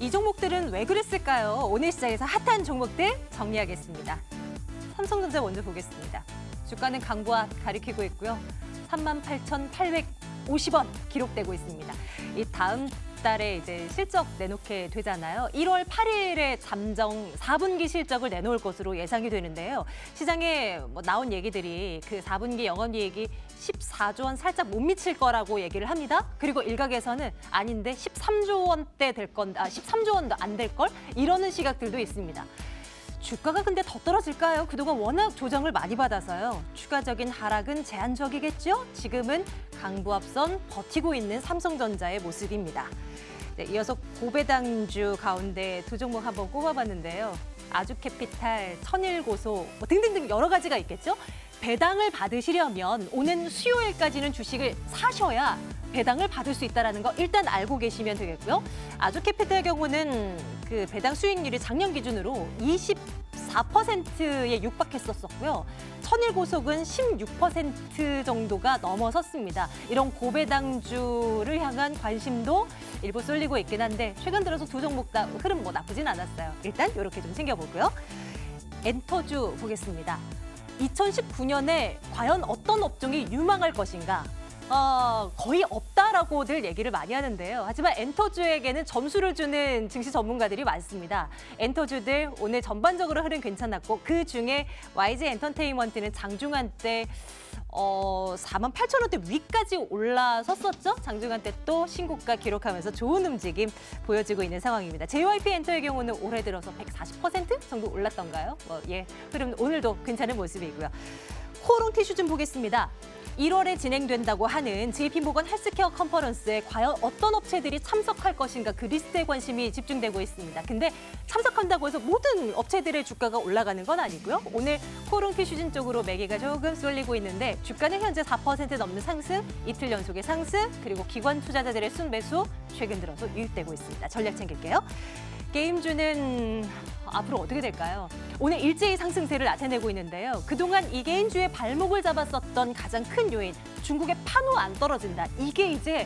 이 종목들은 왜 그랬을까요? 오늘 시장에서 핫한 종목들 정리하겠습니다. 삼성전자 먼저 보겠습니다. 주가는 강보합 가리키고 있고요. 38,850원 기록되고 있습니다. 이 다음 달에 이제 실적 내놓게 되잖아요. 1월 8일에 잠정 4분기 실적을 내놓을 것으로 예상이 되는데요. 시장에 나온 얘기들이 그 4분기 영업이익이 14조 원 살짝 못 미칠 거라고 얘기를 합니다. 그리고 일각에서는 아닌데 13조 원대 될 건데, 13조 원도 안 될 걸? 이러는 시각들도 있습니다. 주가가 근데 더 떨어질까요? 그동안 워낙 조정을 많이 받아서요. 추가적인 하락은 제한적이겠죠? 지금은 강보합선 버티고 있는 삼성전자의 모습입니다. 네, 이어서 고배당주 가운데 두 종목 한번 꼽아봤는데요. 아주캐피탈, 천일고소 등등등 여러 가지가 있겠죠? 배당을 받으시려면 오는 수요일까지는 주식을 사셔야 배당을 받을 수 있다는 거 일단 알고 계시면 되겠고요. 아주캐피탈 경우는 그 배당 수익률이 작년 기준으로 24%에 육박했었고요. 천일고속은 16% 정도가 넘어섰습니다. 이런 고배당주를 향한 관심도 일부 쏠리고 있긴 한데 최근 들어서 두 종목 다 흐름 나쁘진 않았어요. 일단 이렇게 좀 챙겨보고요. 엔터주 보겠습니다. 2019년에 과연 어떤 업종이 유망할 것인가? 거의 없다라고들 얘기를 많이 하는데요. 하지만 엔터주에게는 점수를 주는 증시 전문가들이 많습니다. 엔터주들 오늘 전반적으로 흐름 괜찮았고 그중에 YG 엔터테인먼트는 장중한 때 48,000원대 위까지 올라섰었죠. 장중한 때 또 신고가 기록하면서 좋은 움직임 보여주고 있는 상황입니다. JYP 엔터의 경우는 올해 들어서 140% 정도 올랐던가요? 흐름 오늘도 괜찮은 모습이고요. 코오롱 티슈 좀 보겠습니다. 1월에 진행된다고 하는 JP모건 헬스케어 컨퍼런스에 과연 어떤 업체들이 참석할 것인가 그 리스트에 관심이 집중되고 있습니다. 근데 참석한다고 해서 모든 업체들의 주가가 올라가는 건 아니고요. 오늘 코오롱 티슈진 쪽으로 매기가 조금 쏠리고 있는데 주가는 현재 4% 넘는 상승, 이틀 연속의 상승, 그리고 기관 투자자들의 순매수 최근 들어서 유입되고 있습니다. 전략 챙길게요. 게임주는 앞으로 어떻게 될까요? 오늘 일제히 상승세를 나타내고 있는데요. 그동안 이 게임주의 발목을 잡았었던 가장 큰 요인, 중국의 판호 안 떨어진다. 이게 이제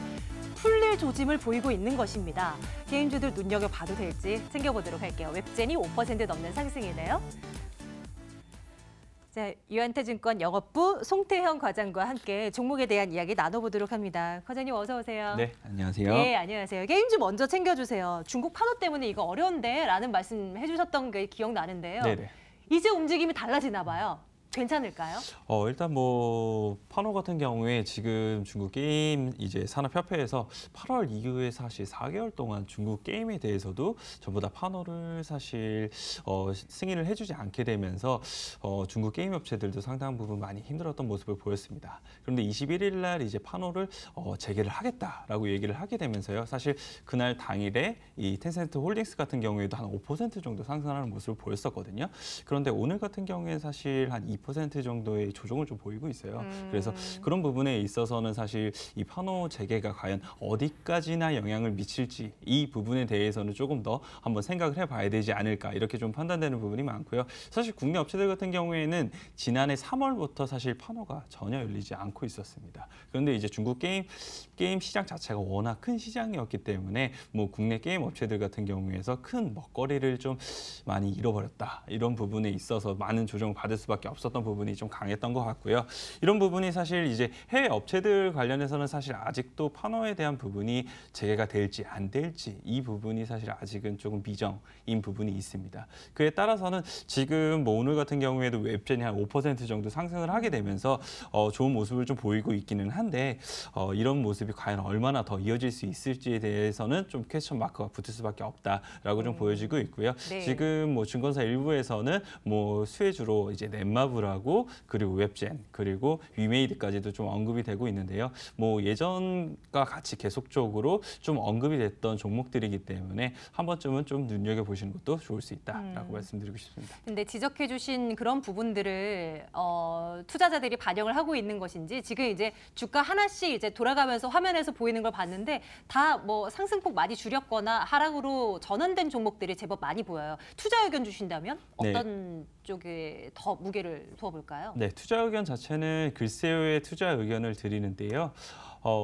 풀릴 조짐을 보이고 있는 것입니다. 게임주들 눈여겨봐도 될지 챙겨보도록 할게요. 웹젠이 5% 넘는 상승이네요. 자, 유한태증권 영업부 송태형 과장과 함께 종목에 대한 이야기 나눠보도록 합니다. 과장님 어서 오세요. 네, 안녕하세요. 네, 안녕하세요. 게임주 먼저 챙겨주세요. 중국 판호 때문에 이거 어려운데 라는 말씀 해주셨던 게 기억나는데요. 네네. 이제 움직임이 달라지나 봐요. 괜찮을까요? 일단 판호 같은 경우에 지금 중국 게임 이제 산업협회에서 8월 이후에 사실 4개월 동안 중국 게임에 대해서도 전부 다 판호를 사실 승인을 해주지 않게 되면서 중국 게임 업체들도 상당 부분 많이 힘들었던 모습을 보였습니다. 그런데 21일 날 이제 판호를 재개를 하겠다라고 얘기를 하게 되면서요. 사실 그날 당일에 이 텐센트 홀딩스 같은 경우에도 한 5% 정도 상승하는 모습을 보였었거든요. 그런데 오늘 같은 경우에 사실 한 2% 정도의 조정을 좀 보이고 있어요. 그래서 그런 부분에 있어서는 사실 이 판호 재개가 과연 어디까지나 영향을 미칠지 이 부분에 대해서는 조금 더 한번 생각을 해봐야 되지 않을까 이렇게 좀 판단되는 부분이 많고요. 사실 국내 업체들 같은 경우에는 지난해 3월부터 사실 판호가 전혀 열리지 않고 있었습니다. 그런데 이제 중국 게임 시장 자체가 워낙 큰 시장이었기 때문에 국내 게임 업체들 같은 경우에서 큰 먹거리를 좀 많이 잃어버렸다. 이런 부분에 있어서 많은 조정을 받을 수밖에 없었던 부분이 좀 강했던 것 같고요. 이런 부분이 사실 이제 해외 업체들 관련해서는 사실 아직도 판호에 대한 부분이 재개가 될지 안 될지 이 부분이 사실 아직은 조금 미정인 부분이 있습니다. 그에 따라서는 지금 오늘 같은 경우에도 웹젠이 한 5% 정도 상승을 하게 되면서 좋은 모습을 좀 보이고 있기는 한데 이런 모습이 과연 얼마나 더 이어질 수 있을지에 대해서는 좀 퀘스천 마크가 붙을 수밖에 없다라고 좀 보여지고 있고요. 네. 지금 증권사 일부에서는 수혜주로 이제 넷마블하고 그리고 웹젠 그리고 위메이드까지도 좀 언급이 되고 있는데요. 예전과 같이 계속적으로 좀 언급이 됐던 종목들이기 때문에 한 번쯤은 좀 눈여겨 보시는 것도 좋을 수 있다라고 말씀드리고 싶습니다. 근데 지적해주신 그런 부분들을 투자자들이 반영을 하고 있는 것인지 지금 이제 주가 하나씩 이제 돌아가면서 화면에서 보이는 걸 봤는데 다 상승폭 많이 줄였거나 하락으로 전환된 종목들이 제법 많이 보여요. 투자 의견 주신다면 어떤 쪽에 더 무게를 두어볼까요? 네, 투자 의견 자체는 글쎄요의 투자 의견을 드리는데요.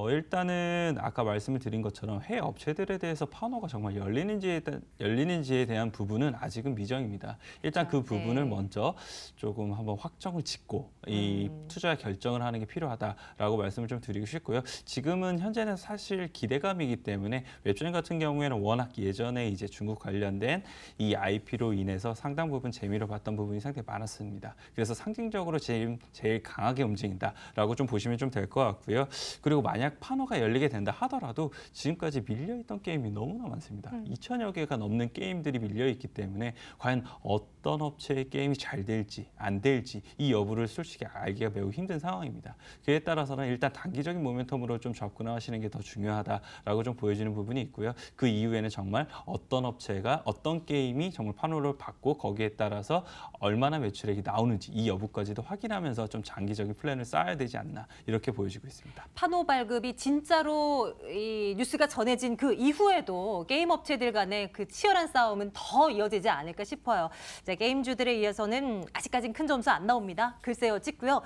일단은 아까 말씀을 드린 것처럼 해외 업체들에 대해서 판호가 정말 열리는지에 대한 부분은 아직은 미정입니다. 일단 그 부분을 네. 먼저 조금 한번 확정을 짓고 이 투자 결정을 하는 게 필요하다라고 말씀을 좀 드리고 싶고요. 지금은 현재는 사실 기대감이기 때문에 웹툰 같은 경우에는 워낙 예전에 이제 중국 관련된 이 IP로 인해서 상당 부분 재미를 봤던 부분이 상당히 많았습니다. 그래서 상징적으로 제일 강하게 움직인다라고 좀 보시면 좀 될 것 같고요. 그리고 만약 판호가 열리게 된다 하더라도 지금까지 밀려있던 게임이 너무나 많습니다. 2천여 개가 넘는 게임들이 밀려있기 때문에 과연 어떤 업체의 게임이 잘 될지 안 될지 이 여부를 솔직히 알기가 매우 힘든 상황입니다. 그에 따라서는 일단 단기적인 모멘텀으로 좀 접근하시는 게 더 중요하다라고 좀 보여지는 부분이 있고요. 그 이후에는 정말 어떤 업체가 어떤 게임이 정말 판호를 받고 거기에 따라서 얼마나 매출액이 나오는지 이 여부까지도 확인하면서 좀 장기적인 플랜을 쌓아야 되지 않나 이렇게 보여지고 있습니다. 판호 발급이 진짜로 이 뉴스가 전해진 그 이후에도 게임 업체들 간의 그 치열한 싸움은 더 이어지지 않을까 싶어요. 이제 게임주들에 의해서는 아직까지는 큰 점수 안 나옵니다. 글쎄요, 찍고요.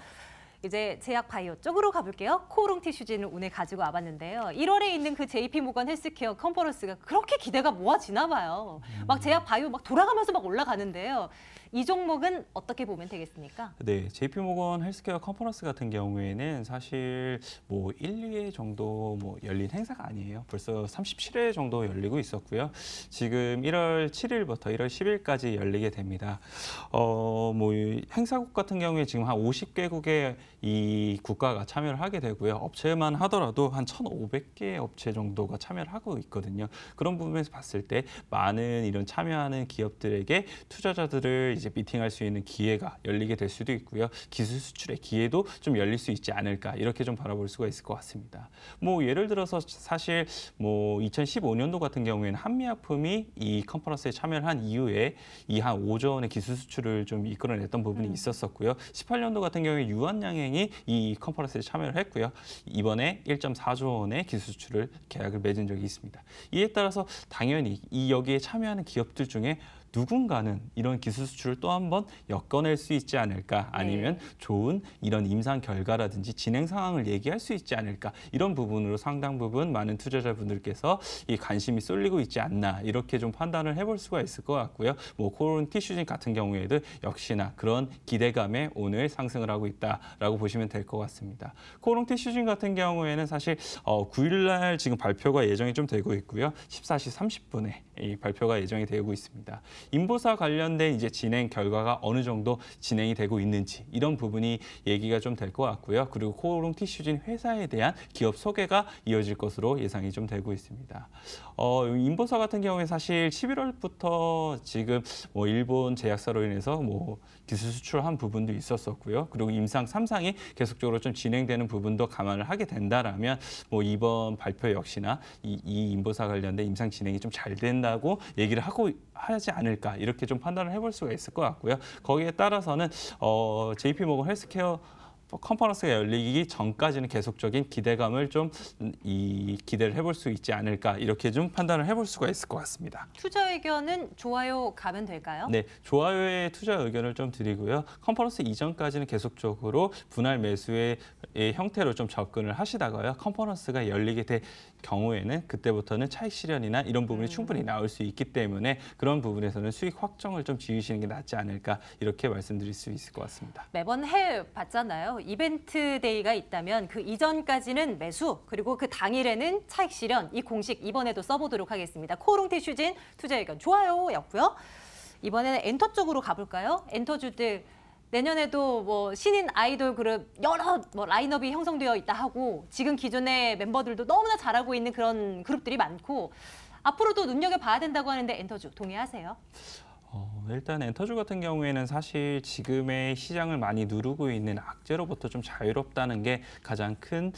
이제 제약 바이오 쪽으로 가볼게요. 코오롱 티슈진을 오늘 가지고 와봤는데요. 1월에 있는 그 JP모건 헬스케어 컨퍼런스가 그렇게 기대가 모아지나 봐요. 막 제약 바이오 막 돌아가면서 막 올라가는데요. 이 종목은 어떻게 보면 되겠습니까? 네, JP모건 헬스케어 컨퍼런스 같은 경우에는 사실 뭐 1, 2회 정도 뭐 열린 행사가 아니에요. 벌써 37회 정도 열리고 있었고요. 지금 1월 7일부터 1월 10일까지 열리게 됩니다. 뭐 행사국 같은 경우에 지금 한 50개국의 이 국가가 참여를 하게 되고요. 업체만 하더라도 한 1,500개 업체 정도가 참여를 하고 있거든요. 그런 부분에서 봤을 때 많은 이런 참여하는 기업들에게 투자자들을 이제 미팅할 수 있는 기회가 열리게 될 수도 있고요. 기술 수출의 기회도 좀 열릴 수 있지 않을까 이렇게 좀 바라볼 수가 있을 것 같습니다. 뭐 예를 들어서 사실 뭐 2015년도 같은 경우에는 한미약품이 이 컨퍼런스에 참여를 한 이후에 이 한 5조 원의 기술 수출을 좀 이끌어냈던 부분이 있었었고요. 18년도 같은 경우에 유한양행이 이 컨퍼런스에 참여를 했고요. 이번에 1.4조 원의 기술 수출을 계약을 맺은 적이 있습니다. 이에 따라서 당연히 이 여기에 참여하는 기업들 중에 누군가는 이런 기술 수출을 또 한 번 엮어낼 수 있지 않을까 아니면 좋은 이런 임상 결과라든지 진행 상황을 얘기할 수 있지 않을까 이런 부분으로 상당 부분 많은 투자자분들께서 이 관심이 쏠리고 있지 않나 이렇게 좀 판단을 해볼 수가 있을 것 같고요. 뭐 코오롱 티슈진 같은 경우에도 역시나 그런 기대감에 오늘 상승을 하고 있다라고 보시면 될 것 같습니다. 코오롱 티슈진 같은 경우에는 사실 9일날 지금 발표가 예정이 좀 되고 있고요. 14시 30분에 이 발표가 예정이 되고 있습니다. 인보사 관련된 이제 진행 결과가 어느 정도 진행이 되고 있는지 이런 부분이 얘기가 좀 될 것 같고요. 그리고 코오롱 티슈진 회사에 대한 기업 소개가 이어질 것으로 예상이 좀 되고 있습니다. 인보사 같은 경우에 사실 11월부터 지금 뭐 일본 제약사로 인해서 뭐 기술 수출한 부분도 있었었고요. 그리고 임상 3상이 계속적으로 좀 진행되는 부분도 감안을 하게 된다라면 뭐 이번 발표 역시나 이 인보사 관련된 임상 진행이 좀 잘 된다고 얘기를 하지 않을까 이렇게 좀 판단을 해볼 수가 있을 것 같고요. 거기에 따라서는 JP모건 헬스케어 컨퍼런스가 열리기 전까지는 계속적인 기대감을 좀 기대를 해볼 수 있지 않을까 이렇게 좀 판단을 해볼 수가 있을 것 같습니다. 투자 의견은 좋아요 가면 될까요? 네, 좋아요의 투자 의견을 좀 드리고요. 컨퍼런스 이전까지는 계속적으로 분할 매수의 형태로 좀 접근을 하시다가요. 컨퍼런스가 열리게 될 경우에는 그때부터는 차익 실현이나 이런 부분이 충분히 나올 수 있기 때문에 그런 부분에서는 수익 확정을 좀 지으시는 게 낫지 않을까 이렇게 말씀드릴 수 있을 것 같습니다. 매번 해봤잖아요. 이벤트 데이가 있다면 그 이전까지는 매수, 그리고 그 당일에는 차익 실현, 이 공식 이번에도 써보도록 하겠습니다. 코오롱 티슈진 투자 의견 좋아요였고요. 이번에는 엔터 쪽으로 가볼까요? 엔터주들 내년에도 뭐 신인 아이돌 그룹 여러 뭐 라인업이 형성되어 있다 하고 지금 기존의 멤버들도 너무나 잘하고 있는 그런 그룹들이 많고 앞으로도 눈여겨봐야 된다고 하는데 엔터주 동의하세요? 일단 엔터주 같은 경우에는 사실 지금의 시장을 많이 누르고 있는 악재로부터 좀 자유롭다는 게 가장 큰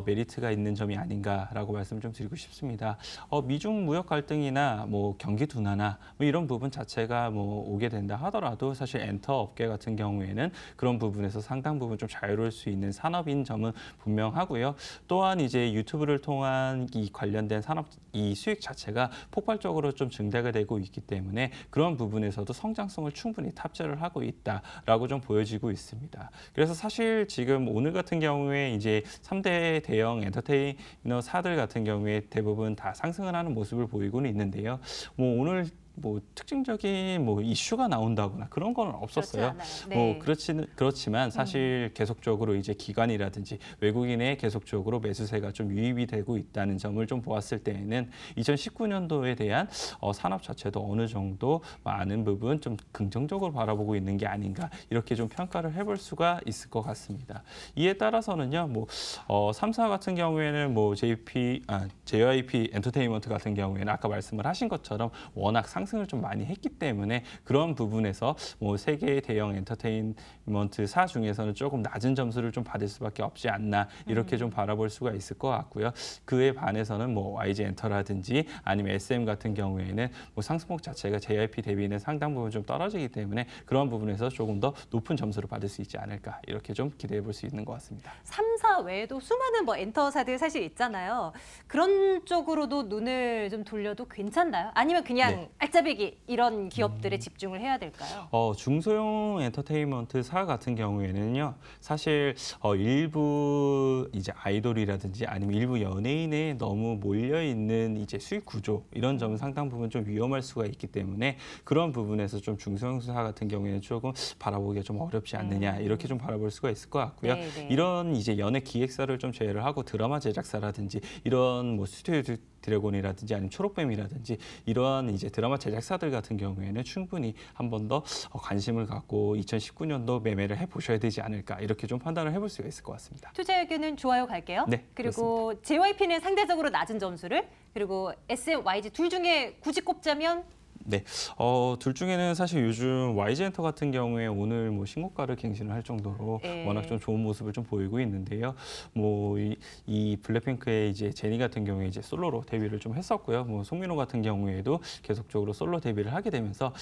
메리트가 있는 점이 아닌가라고 말씀을 좀 드리고 싶습니다. 미중 무역 갈등이나 뭐 경기 둔화나 뭐 이런 부분 자체가 뭐 오게 된다 하더라도 사실 엔터 업계 같은 경우에는 그런 부분에서 상당 부분 좀 자유로울 수 있는 산업인 점은 분명하고요. 또한 이제 유튜브를 통한 이 관련된 산업 이 수익 자체가 폭발적으로 좀 증대가 되고 있기 때문에 그런 부분에서도 성장성을 충분히 탑재를 하고 있다라고 좀 보여지고 있습니다. 그래서 사실 지금 오늘 같은 경우에 이제 3대 대형 엔터테이너사들 같은 경우에 대부분 다 상승을 하는 모습을 보이고는 있는데요. 뭐 오늘 특징적인 이슈가 나온다거나 그런 건 없었어요. 네. 그렇지만 사실 계속적으로 이제 기관이라든지 외국인의 계속적으로 매수세가 좀 유입이 되고 있다는 점을 좀 보았을 때에는 2019년도에 대한 산업 자체도 어느 정도 많은 부분 좀 긍정적으로 바라보고 있는 게 아닌가 이렇게 좀 평가를 해볼 수가 있을 것 같습니다. 이에 따라서는요, 3사 같은 경우에는 JYP 엔터테인먼트 같은 경우에는 아까 말씀을 하신 것처럼 워낙 상승을 좀 많이 했기 때문에 그런 부분에서 세계 대형 엔터테인먼트사 중에서는 조금 낮은 점수를 좀 받을 수밖에 없지 않나 이렇게 좀 바라볼 수가 있을 것 같고요. 그에 반해서는 YG 엔터라든지 아니면 SM 같은 경우에는 상승폭 자체가 JYP 대비는 상당 부분 좀 떨어지기 때문에 그런 부분에서 조금 더 높은 점수를 받을 수 있지 않을까 이렇게 좀 기대해 볼 수 있는 것 같습니다. 3사 외에도 수많은 엔터사들 사실 있잖아요. 그런 쪽으로도 눈을 좀 돌려도 괜찮나요? 아니면 그냥 알짜배기 이런 기업들에 집중을 해야 될까요? 중소형 엔터테인먼트사 같은 경우에는요, 사실 일부 이제 아이돌이라든지 아니면 일부 연예인에 너무 몰려 있는 이제 수익 구조 이런 점은 상당 부분 좀 위험할 수가 있기 때문에 그런 부분에서 좀 중소형사 같은 경우에는 조금 바라보기가 좀 어렵지 않느냐 이렇게 좀 바라볼 수가 있을 것 같고요. 이런 이제 연예 기획사를 좀 제외를 하고 드라마 제작사라든지 이런 스튜디오 드래곤이라든지 아니면 초록뱀이라든지 이러한 이제 드라마 제작사들 같은 경우에는 충분히 한 번 더 관심을 갖고 2019년도 매매를 해보셔야 되지 않을까 이렇게 좀 판단을 해볼 수가 있을 것 같습니다. 투자 의견은 좋아요 갈게요. 네, 그리고 그렇습니다. JYP는 상대적으로 낮은 점수를 그리고 SM, YG 둘 중에 굳이 꼽자면 네, 둘 중에는 사실 요즘 YG 엔터 같은 경우에 오늘 신고가를 갱신을 할 정도로 워낙 좀 좋은 모습을 좀 보이고 있는데요. 이 블랙핑크의 이제 제니 같은 경우에 이제 솔로로 데뷔를 좀 했었고요. 송민호 같은 경우에도 계속적으로 솔로 데뷔를 하게 되면서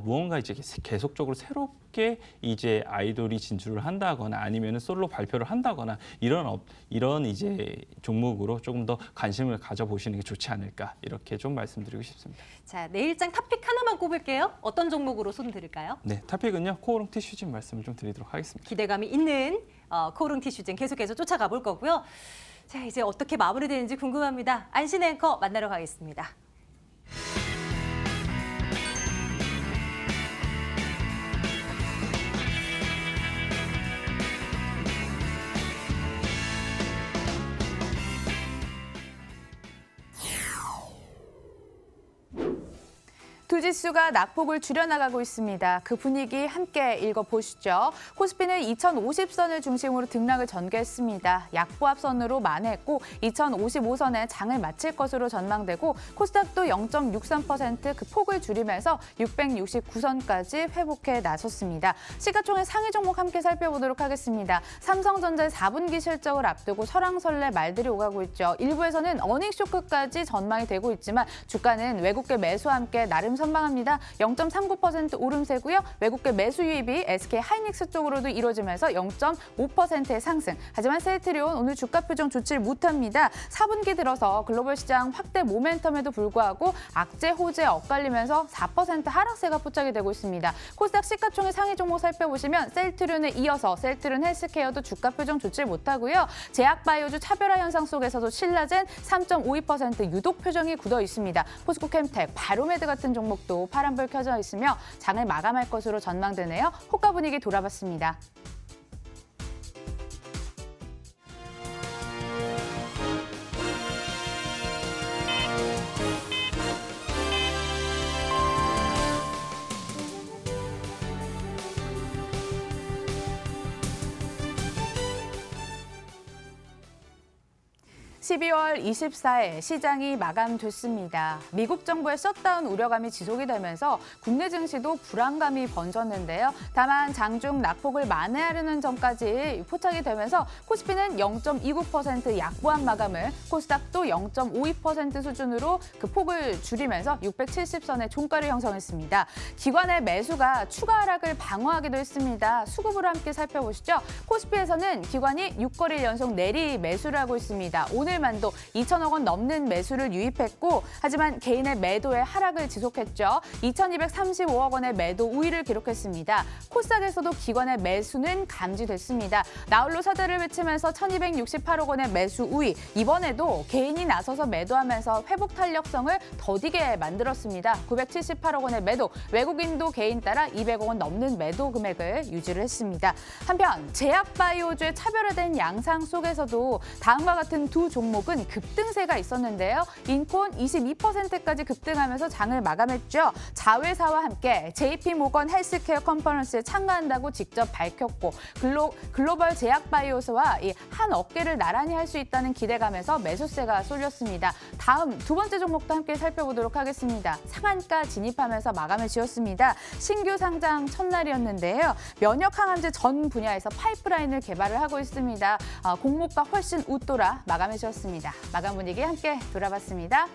무언가 이제 계속적으로 새롭게 이제 아이돌이 진출을 한다거나 아니면 솔로 발표를 한다거나 이런 이제 종목으로 조금 더 관심을 가져보시는 게 좋지 않을까 이렇게 좀 말씀드리고 싶습니다. 자, 내일장 탑픽 하나만 꼽을게요. 어떤 종목으로 손 들을까요? 네, 탑픽은요. 코오롱 티슈진 말씀을 좀 드리도록 하겠습니다. 기대감이 있는 코오롱 티슈진 계속해서 쫓아가 볼 거고요. 자, 이제 어떻게 마무리되는지 궁금합니다. 안신 앵커 만나러 가겠습니다. 두 지수가 낙폭을 줄여나가고 있습니다. 그 분위기 함께 읽어보시죠. 코스피는 2050선을 중심으로 등락을 전개했습니다. 약보합선으로 만회했고 2055선에 장을 마칠 것으로 전망되고 코스닥도 0.63% 그 폭을 줄이면서 669선까지 회복해 나섰습니다. 시가총액 상위 종목 함께 살펴보도록 하겠습니다. 삼성전자의 4분기 실적을 앞두고 설왕설래 말들이 오가고 있죠. 일부에서는 어닝쇼크까지 전망이 되고 있지만 주가는 외국계 매수와 함께 나름 선방합니다. 0.39% 오름세고요. 외국계 매수 유입이 SK 하이닉스 쪽으로도 이루어지면서 0.5%의 상승. 하지만 셀트리온 오늘 주가 표정 좋지 못합니다. 4분기 들어서 글로벌 시장 확대 모멘텀에도 불구하고 악재 호재에 엇갈리면서 4% 하락세가 포착이 되고 있습니다. 코스닥 시가총액 상위 종목 살펴보시면 셀트리온에 이어서 셀트리온 헬스케어도 주가 표정 좋지 못하고요. 제약바이오주 차별화 현상 속에서도 신라젠 3.52% 유독 표정이 굳어 있습니다. 포스코캠텍, 바로메드 같은 종목도 파란불 켜져 있으며 장을 마감할 것으로 전망되네요. 호가 분위기 돌아봤습니다. (12월 24일) 시장이 마감됐습니다. 미국 정부의 셧다운 우려감이 지속이 되면서 국내 증시도 불안감이 번졌는데요. 다만 장중 낙폭을 만회하려는 점까지 포착이 되면서 코스피는 0.29% 약보합 마감을, 코스닥도 0.52% 수준으로 그 폭을 줄이면서 670선의 종가를 형성했습니다. 기관의 매수가 추가 하락을 방어하기도 했습니다. 수급으로 함께 살펴보시죠. 코스피에서는 기관이 6거래일 연속 내리 매수를 하고 있습니다. 오늘 오늘만도 2천억 원 넘는 매수를 유입했고 하지만 개인의 매도의 하락을 지속했죠. 2,235억 원의 매도 우위를 기록했습니다. 코스닥에서도 기관의 매수는 감지됐습니다. 나홀로 사자를 외치면서 1,268억 원의 매수 우위. 이번에도 개인이 나서서 매도하면서 회복 탄력성을 더디게 만들었습니다. 978억 원의 매도, 외국인도 개인 따라 200억 원 넘는 매도 금액을 유지를 했습니다. 한편 제약바이오주의 차별화된 양상 속에서도 다음과 같은 두 종목은 급등세가 있었는데요. 인콘 22%까지 급등하면서 장을 마감했죠. 자회사와 함께 JP모건 헬스케어 컨퍼런스에 참가한다고 직접 밝혔고 글로벌 제약바이오와 이 한 어깨를 나란히 할 수 있다는 기대감에서 매수세가 쏠렸습니다. 다음 두 번째 종목도 함께 살펴보도록 하겠습니다. 상한가 진입하면서 마감을 지었습니다. 신규 상장 첫날이었는데요. 면역 항암제 전 분야에서 파이프라인을 개발을 하고 있습니다. 공모가 훨씬 웃돌아 마감해 주었습니다. 마감 분위기 함께 돌아봤습니다.